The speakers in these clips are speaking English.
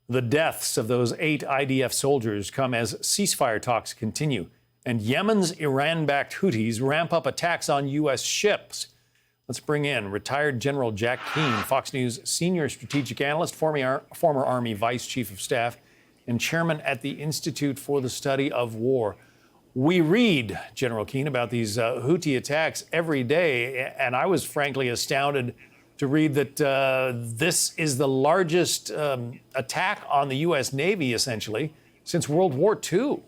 The deaths of those 8 IDF soldiers come as ceasefire talks continue, and Yemen's Iran-backed Houthis ramp up attacks on U.S. ships. Let's bring in retired General Jack Keane, Fox News senior strategic analyst, former Army Vice Chief of Staff, and chairman at the Institute for the Study of War. We read, General Keane, about these Houthi attacks every day, and I was frankly astounded to read that this is the largest attack on the U.S. Navy, essentially, since World War II.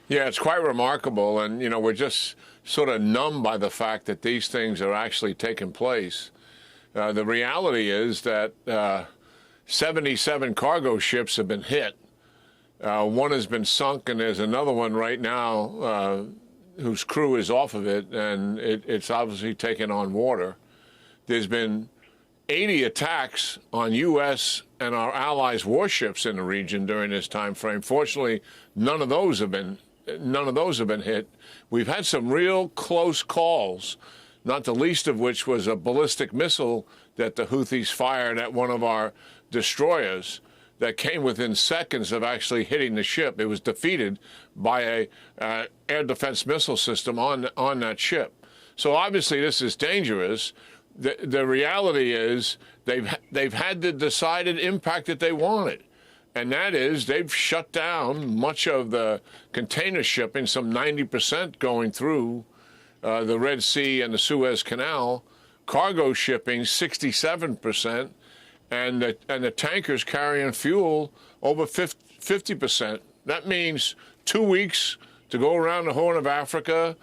Yeah, it's quite remarkable, and, you know, we're just sort of numb by the fact that these things are actually taking place. The reality is that 77 cargo ships have been hit. One has been sunk, and there's another one right now whose crew is off of it, and it's obviously taken on water. There's been 80 attacks on U.S. and our allies' warships in the region during this time frame. Fortunately, none of those have been hit. We've had some real close calls, not the least of which was a ballistic missile that the Houthis fired at one of our destroyers that came within seconds of actually hitting the ship. It was defeated by a air defense missile system on that ship. So obviously this is dangerous. The reality is they've had the decided impact that they wanted, and that is they've shut down much of the container shipping, some 90% going through the Red Sea and the Suez Canal, cargo shipping 67%, and the tankers carrying fuel over 50%. That means 2 weeks to go around the Horn of Africa,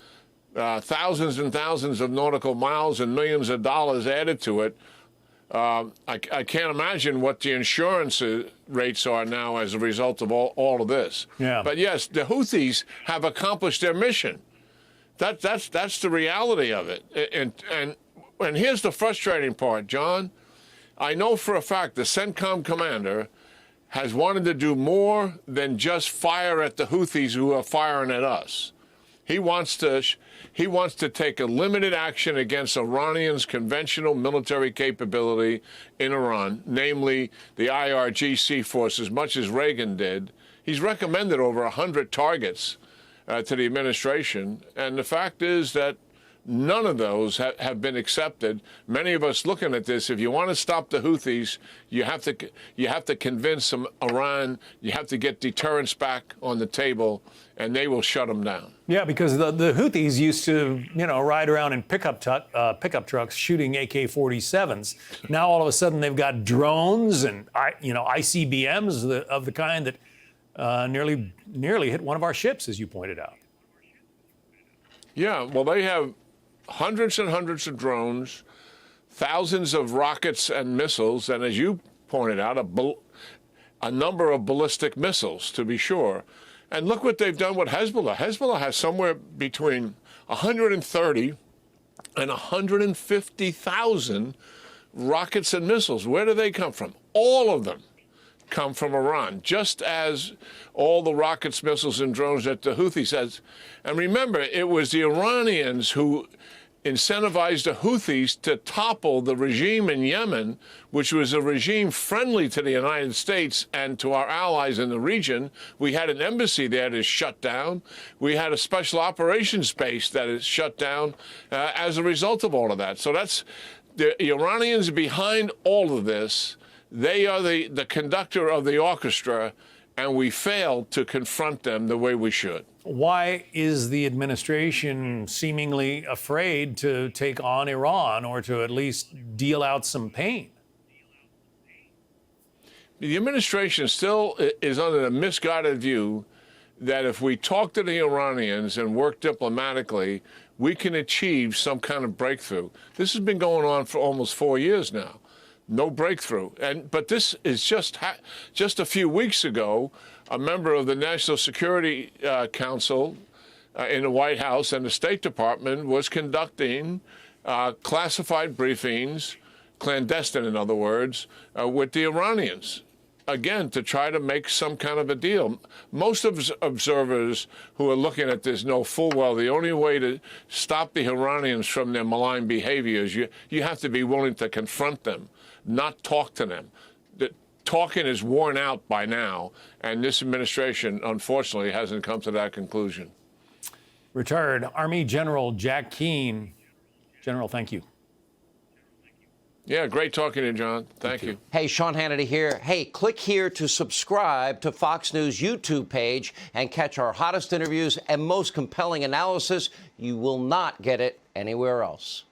thousands and thousands of nautical miles and millions of dollars added to it. I can't imagine what the insurance rates are now as a result of all of this. Yeah. But yes, the Houthis have accomplished their mission. That's the reality of it. And here's the frustrating part, John. I know for a fact the CENTCOM commander has wanted to do more than just fire at the Houthis who are firing at us. He wants to take a limited action against Iranians' conventional military capability in Iran, namely the IRGC forces, much as Reagan did. He's recommended over 100 targets to the administration, and the fact is that none of those have been accepted. Many of us looking at this, if you want to stop the Houthis, you have to convince them Iran, you have to get deterrence back on the table, and they will shut them down. Yeah, because the Houthis used to, ride around in pickup trucks shooting AK-47s. Now all of a sudden they've got drones and ICBMs of the kind that nearly hit one of our ships, as you pointed out. Yeah, well, they have hundreds and hundreds of drones, thousands of rockets and missiles, and as you pointed out, a number of ballistic missiles, to be sure. And look what they've done with Hezbollah. Hezbollah has somewhere between 130 and 150,000 rockets and missiles. Where do they come from? All of them come from Iran, just as all the rockets, missiles, and drones that the Houthis has. And remember, it was the Iranians who incentivized the Houthis to topple the regime in Yemen, which was a regime friendly to the United States and to our allies in the region. We had an embassy there that is shut down. We had a special operations base that is shut down as a result of all of that. So that's the Iranians behind all of this. They are the conductor of the orchestra, and we failed to confront them the way we should. Why is the administration seemingly afraid to take on Iran or to at least deal out some pain? The administration still is under the misguided view that if we talk to the Iranians and work diplomatically, we can achieve some kind of breakthrough. This has been going on for almost 4 years now. No breakthrough. But this is just a few weeks ago, a member of the National Security Council in the White House and the State Department was conducting classified briefings, clandestine in other words, with the Iranians, again, to try to make some kind of a deal. Most of observers who are looking at this know full well the only way to stop the Iranians from their malign behavior is you have to be willing to confront them, not talk to them. talking is worn out by now, and this administration, unfortunately, hasn't come to that conclusion. Retired Army General Jack Keane. General, thank you. Yeah, great talking to you, John. Thank you. Hey, Sean Hannity here. Hey, click here to subscribe to Fox News YouTube page and catch our hottest interviews and most compelling analysis. You will not get it anywhere else.